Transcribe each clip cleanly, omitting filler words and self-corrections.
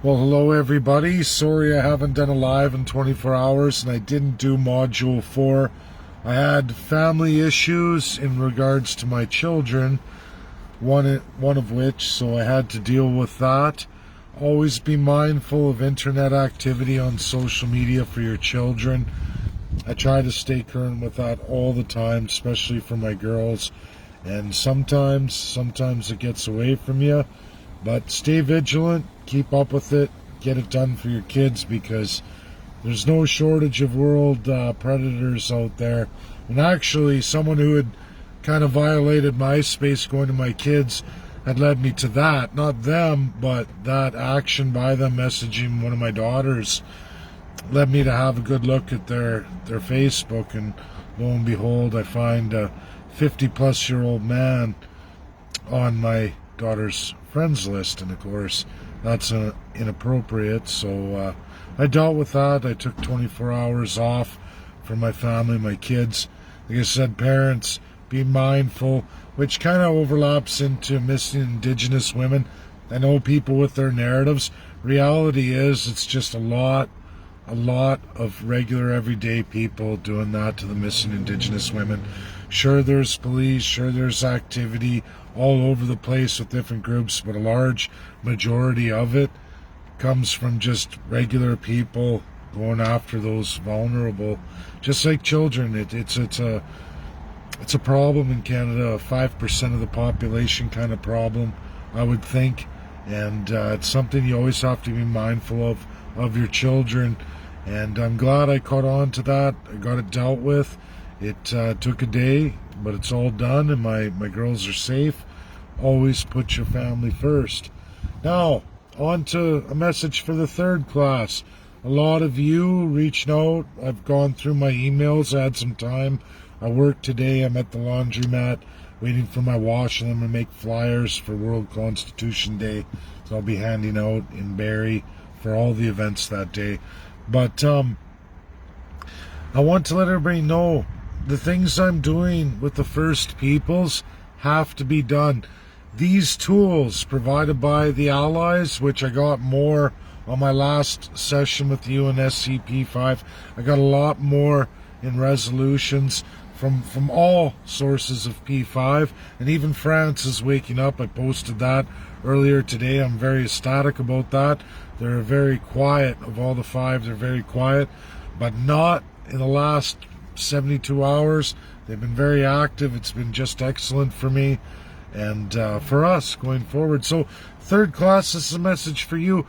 Well, hello everybody. Sorry I haven't done a live in 24 hours and I didn't do module 4. I had family issues in regards to my children, one of which, so I had to deal with that. Always be mindful of internet activity on social media for your children. I try to stay current with that all the time, especially for my girls. And sometimes it gets away from you. But stay vigilant, keep up with it, get it done for your kids, because there's no shortage of world predators out there. And actually, someone who had kind of violated MySpace going to my kids had led me to that. Not them, but that action by them messaging one of my daughters led me to have a good look at their Facebook, and lo and behold, I find a 50-plus-year-old man on my daughter's friends list, and of course that's inappropriate. So I dealt with that. I took 24 hours off for my family, my kids. Like I said, parents, be mindful, which kind of overlaps into missing Indigenous women. I know people with their narratives. Reality is it's just a lot of regular everyday people doing that to the missing Indigenous women. Sure, there's police, sure, there's activity all over the place with different groups, but a large majority of it comes from just regular people going after those vulnerable, just like children. It's a problem in Canada, a 5% of the population kind of problem, I would think, and it's something you always have to be mindful of your children. And I'm glad I caught on to that. I got it dealt with. It took a day, but it's all done, and my girls are safe. Always put your family first. Now, on to a message for the third class. A lot of you reached out. I've gone through my emails. I had some time. I worked today. I'm at the laundromat waiting for my wash, and I'm going to make flyers for World Constitution Day. So I'll be handing out in Barrie for all the events that day. But I want to let everybody know the things I'm doing with the First Peoples have to be done. These tools provided by the Allies, which I got more on my last session with you in SCP-5. I got a lot more in resolutions from all sources of P5, and even France is waking up. I posted that earlier today. I'm very ecstatic about that. They're very quiet. Of all the 5, they're very quiet, but not in the last 72 hours. They've been very active. It's been just excellent for me and for us going forward. So third class, this is a message for you.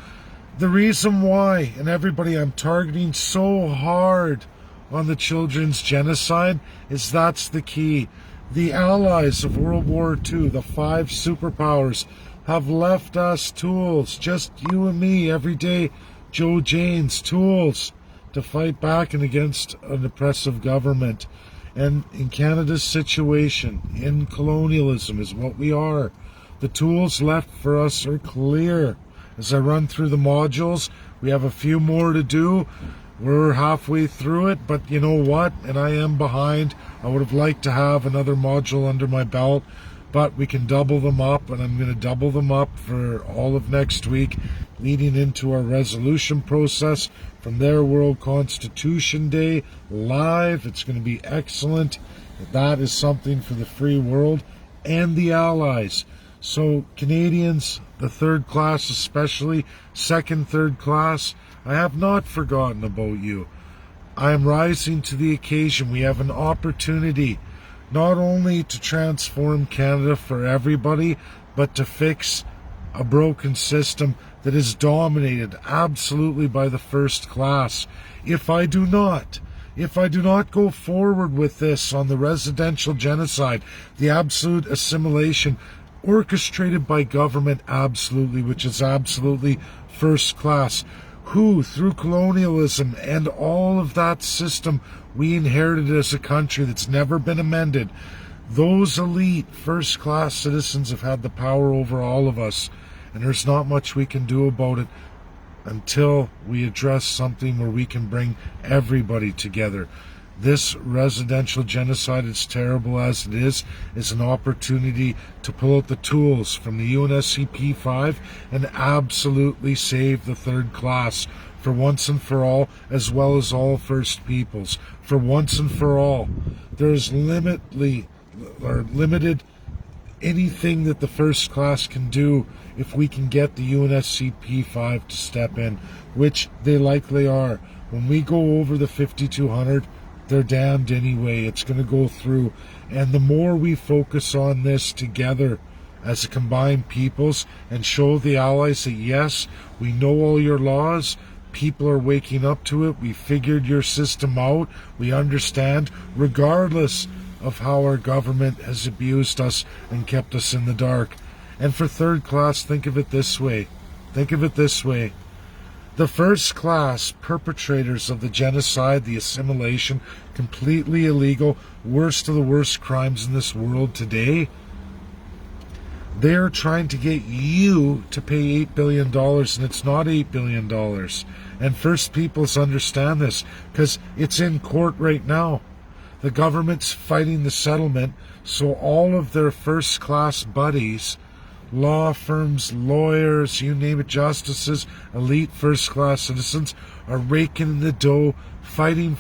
The reason why, and everybody, I'm targeting so hard on the children's genocide is that's the key. The allies of World War II, the 5 superpowers, have left us tools, just you and me, everyday Joe Janes, tools to fight back and against an oppressive government. And in Canada's situation, in colonialism is what we are. The tools left for us are clear. As I run through the modules, we have a few more to do. We're halfway through it, but you know what? And I am behind. I would have liked to have another module under my belt, but we can double them up, and I'm going to double them up for all of next week, leading into our resolution process. From there, World Constitution Day live. It's going to be excellent. That is something for the free world and the allies. So Canadians, the third class especially, second, third class, I have not forgotten about you. I am rising to the occasion. We have an opportunity not only to transform Canada for everybody, but to fix a broken system that is dominated absolutely by the first class. If I do not go forward with this on the residential genocide, the absolute assimilation orchestrated by government, absolutely, which is absolutely first class, who through colonialism and all of that system we inherited as a country that's never been amended, those elite first class citizens have had the power over all of us, and there's not much we can do about it until we address something where we can bring everybody together. This residential genocide, as terrible as it is an opportunity to pull out the tools from the UNSCP-5 and absolutely save the third class for once and for all, as well as all First Peoples. For once and for all, there is limited anything that the first class can do if we can get the UNSCP-5 to step in, which they likely are. When we go over the 5,200, they're damned anyway. It's going to go through. And the more we focus on this together as a combined peoples and show the allies that yes, we know all your laws, people are waking up to it, we figured your system out, we understand, regardless of how our government has abused us and kept us in the dark. And for third class, think of it this way. Think of it this way. The first class perpetrators of the genocide, the assimilation, completely illegal, worst of the worst crimes in this world today, they're trying to get you to pay $8 billion, and it's not $8 billion. And First Peoples understand this, because it's in court right now. The government's fighting the settlement, so all of their first class buddies, law firms, lawyers, you name it, justices, elite first class citizens, are raking in the dough, fighting,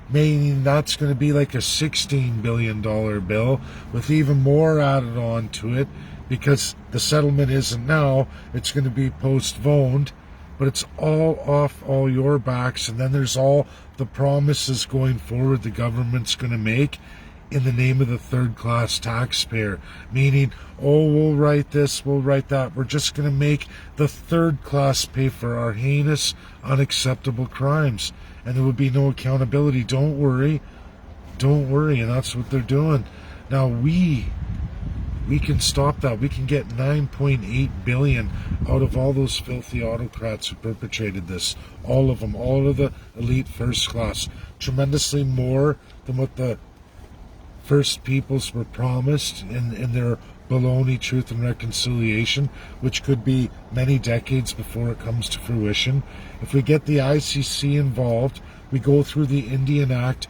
meaning that's going to be like a $16 billion bill with even more added on to it, because the settlement isn't now, it's going to be postponed, but it's all off all your backs. And then there's all the promises going forward the government's going to make in the name of the third class taxpayer, meaning, oh, we'll write this, we'll write that, we're just going to make the third class pay for our heinous, unacceptable crimes, and there would be no accountability. Don't worry, and that's what they're doing. Now we can stop that. We can get 9.8 billion out of all those filthy autocrats who perpetrated this, all of them, all of the elite first class, tremendously more than what the First Peoples were promised in their baloney Truth and Reconciliation, which could be many decades before it comes to fruition. If we get the ICC involved, we go through the Indian Act,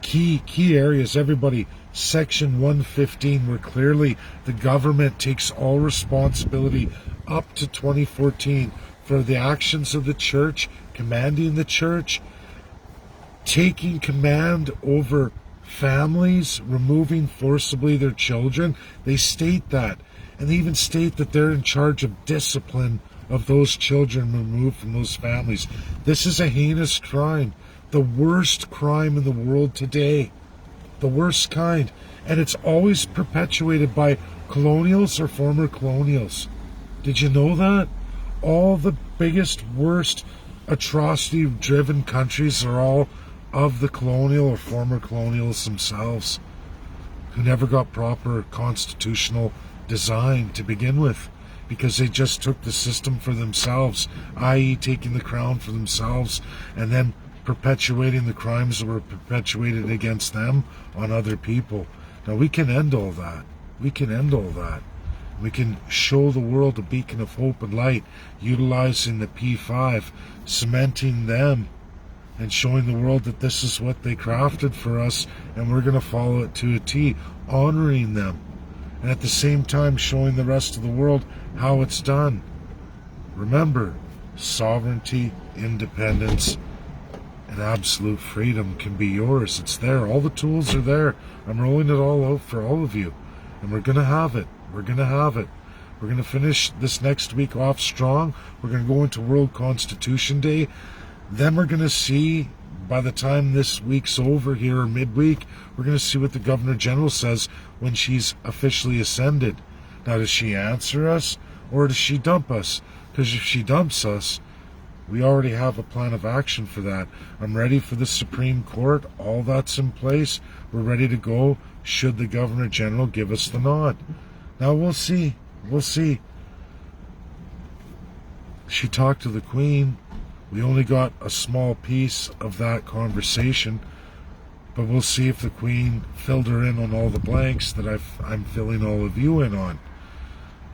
key areas, everybody, Section 115, where clearly the government takes all responsibility up to 2014 for the actions of the church, commanding the church, taking command over families, removing forcibly their children. They state that. And they even state that they're in charge of discipline of those children removed from those families. This is a heinous crime. The worst crime in the world today. The worst kind. And it's always perpetuated by colonials or former colonials. Did you know that? All the biggest, worst, atrocity-driven countries are all of the colonial or former colonials themselves, who never got proper constitutional design to begin with, because they just took the system for themselves, i.e. taking the crown for themselves and then perpetuating the crimes that were perpetuated against them on other people. Now we can end all that. We can end all that. We can show the world a beacon of hope and light, utilizing the P5, cementing them, and showing the world that this is what they crafted for us, and we're going to follow it to a T, honoring them, and at the same time showing the rest of the world how it's done. Remember, sovereignty, independence, and absolute freedom can be yours. It's there. All the tools are there. I'm rolling it all out for all of you, and we're going to have it. We're going to have it. We're going to finish this next week off strong. We're going to go into World Constitution Day. Then we're going to see, by the time this week's over here, or midweek, we're going to see what the Governor General says when she's officially ascended. Now, does she answer us, or does she dump us? Because if she dumps us, we already have a plan of action for that. I'm ready for the Supreme Court. All that's in place. We're ready to go, should the Governor General give us the nod. Now, we'll see. We'll see. She talked to the Queen. We only got a small piece of that conversation, but we'll see if the Queen filled her in on all the blanks that I'm filling all of you in on.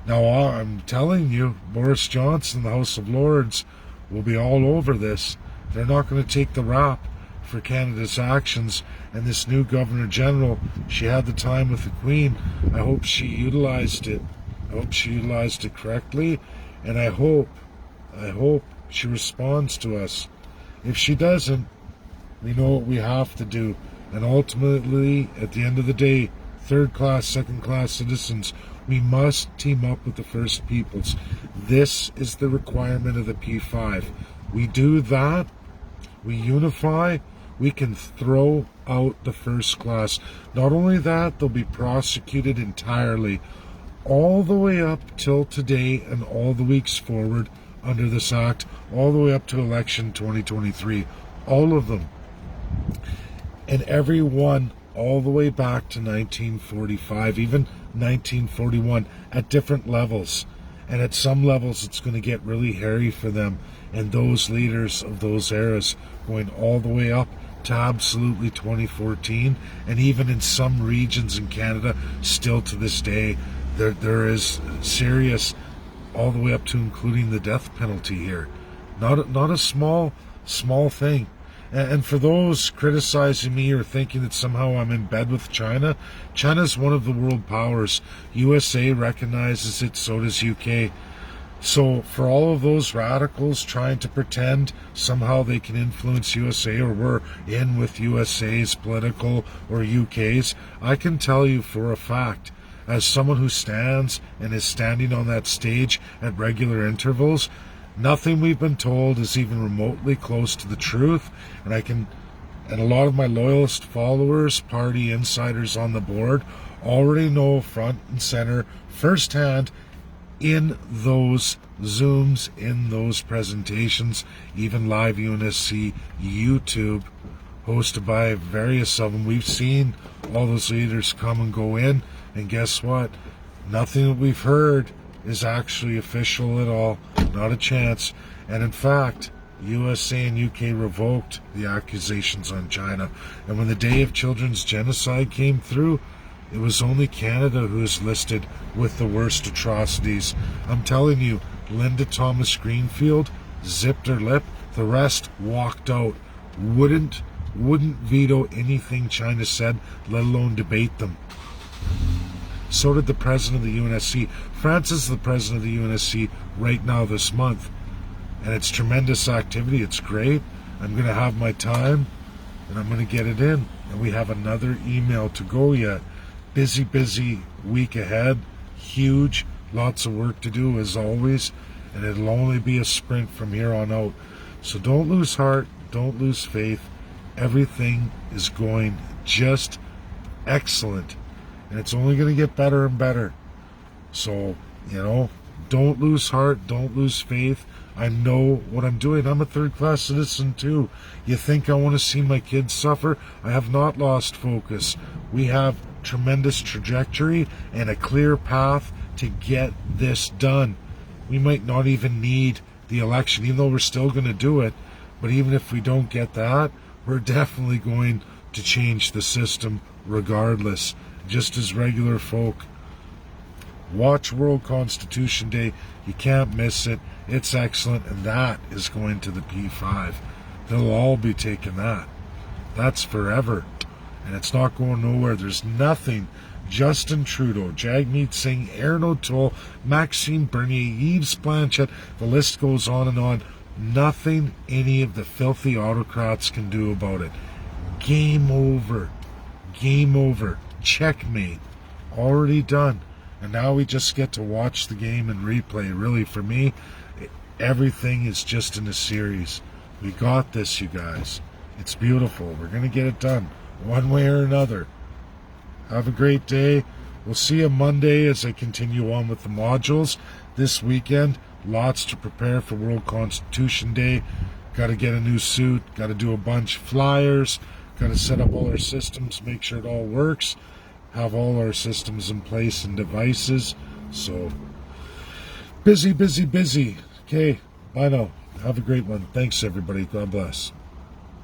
Now, I'm telling you, Boris Johnson, the House of Lords, will be all over this. They're not going to take the rap. for Canada's actions. And this new Governor General, she had the time with the Queen. I hope she utilized it. I hope she utilized it correctly, and I hope she responds to us. If she doesn't, we know what we have to do. And ultimately, at the end of the day, third-class, second-class citizens, we must team up with the First Peoples. This is the requirement of the P5. We do that, we unify, we can throw out the first class. Not only that, they'll be prosecuted entirely, all the way up till today and all the weeks forward under this act, all the way up to election 2023. All of them. And every one all the way back to 1945, even 1941, at different levels. And at some levels, it's going to get really hairy for them and those leaders of those eras, going all the way up to absolutely 2014. And even in some regions in Canada, still to this day, there is serious, all the way up to including the death penalty here. Not a small thing. And for those criticizing me or thinking that somehow I'm in bed with China, China's one of the world powers. USA recognizes it, so does UK. So for all of those radicals trying to pretend somehow they can influence USA, or we're in with USA's political or UK's, I can tell you for a fact, as someone who stands and is standing on that stage at regular intervals, nothing we've been told is even remotely close to the truth. And a lot of my loyalist followers, party insiders on the board, already know front and center, firsthand, in those Zooms, in those presentations, even live UNSC YouTube, hosted by various of them. We've seen all those leaders come and go in, and guess what? Nothing that we've heard is actually official at all. Not a chance. And in fact, USA and UK revoked the accusations on China. And when the day of children's genocide came through, it was only Canada who was listed with the worst atrocities. I'm telling you, Linda Thomas Greenfield zipped her lip. The rest walked out. Wouldn't veto anything China said, let alone debate them. So did the president of the UNSC. France is the president of the UNSC right now this month. And it's tremendous activity. It's great. I'm going to have my time, and I'm going to get it in. And we have another email to go yet. Busy week ahead. Huge. Lots of work to do as always. And it'll only be a sprint from here on out. So don't lose heart. Don't lose faith. Everything is going just excellent. And it's only going to get better and better. So, don't lose heart. Don't lose faith. I know what I'm doing. I'm a third-class citizen too. You think I want to see my kids suffer? I have not lost focus. We have tremendous trajectory and a clear path to get this done. We might not even need the election, even though we're still going to do it. But even if we don't get that, we're definitely going to change the system regardless, just as regular folk. Watch World Constitution Day. You can't miss it. It's excellent, and that is going to the P5. They'll all be taking that. That's forever, and it's not going nowhere. There's nothing. Justin Trudeau, Jagmeet Singh, Aaron O'Toole, Maxime Bernier, Yves Blanchette, the list goes on and on. Nothing any of the filthy autocrats can do about it. Game over. Game over. Checkmate. Already done. And now we just get to watch the game and replay. Really, for me, everything is just in a series. We got this, you guys. It's beautiful. We're going to get it done one way or another. Have a great day. We'll see you Monday as I continue on with the modules. This weekend, lots to prepare for World Constitution Day. Got to get a new suit. Got to do a bunch of flyers. Got to set up all our systems, make sure it all works. Have all our systems in place and devices. So, busy. Okay, bye now. Have a great one. Thanks, everybody. God bless.